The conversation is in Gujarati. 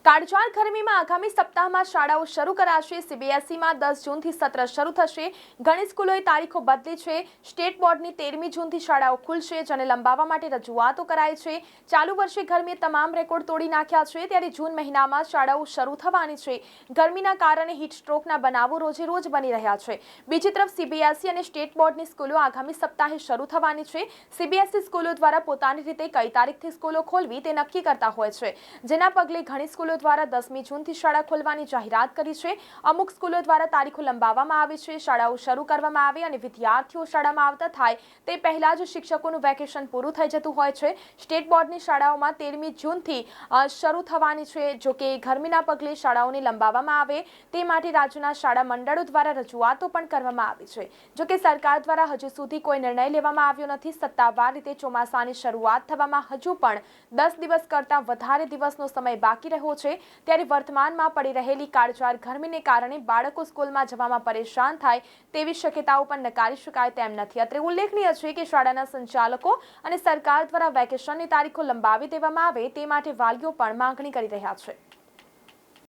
કાળઝાળ ગરમીમાં આગામી સપ્તાહમાં શાળાઓ શરૂ કરાશે। સીબીએસઈમાં 10 જૂનથી સત્ર શરૂ થશે। ઘણી સ્કૂલોએ તારીખો બદલી છે। સ્ટેટ બોર્ડની 13મી જૂનથી શાળાઓ ખુલશે, જેને લંબાવવા માટે રજૂઆતો કરાઈ છે। ચાલુ વર્ષે ગરમીએ તમામ રેકોર્ડ તોડી નાખ્યા છે, ત્યારે જૂન મહિનામાં શાળાઓ શરૂ થવાની છે। ગરમીના કારણે હીટ સ્ટ્રોકના બનાવો રોજે રોજ બની રહ્યા છે। બીજી તરફ સીબીએસઈ અને સ્ટેટ બોર્ડની સ્કૂલો આગામી સપ્તાહે શરૂ થવાની છે। સીબીએસઈ સ્કૂલો દ્વારા પોતાની રીતે કઈ તારીખથી સ્કૂલો ખોલવી તે નક્કી કરતા હોય છે, જેના પગલે ઘણી સ્કૂલો દ્વારા 10મી જૂનથી શાળા ખોલવાની જાહેરાત કરી છે। અમુક સ્કૂલો દ્વારા તારીખો લંબાવવામાં આવી છે। શાળાઓ શરૂ કરવામાં આવે અને વિદ્યાર્થીઓ શાળામાં આવતા થાય તે પહેલા જ શિક્ષકોનું વેકેશન પૂરું થઈ જતું હોય છે। સ્ટેટ બોર્ડની શાળાઓમાં 13મી જૂનથી શરૂ થવાની છે। જો કે ગરમીના પગલે શાળાઓને લંબાવવામાં આવે તે માટે રાજ્યના શાળા મંડળો દ્વારા રજૂઆતો પણ કરવામાં આવી છે। જો કે સરકાર દ્વારા હજુ સુધી કોઈ નિર્ણય લેવામાં આવ્યો નથી। સત્તાવાર રીતે ચોમાસાની શરૂઆત થવામાં હજુ પણ 10 દિવસ કરતાં વધારે દિવસનો સમય બાકી રહ્યો છે। ત્યારે વર્તમાનમાં પડી રહેલી કાળઝાળ ગરમીને કારણે બાળકો સ્કૂલમાં જવામાં પરેશાન થાય તેવી શક્યતાઓ પણ નકારી શકાય તેમ નથી। અત્રે ઉલ્લેખનીય છે કે શાળાના સંચાલકો અને સરકાર દ્વારા વેકેશનની તારીખો લંબાવી દેવામાં આવે તે માટે વાલીઓ પણ માંગણી કરી રહ્યા છે।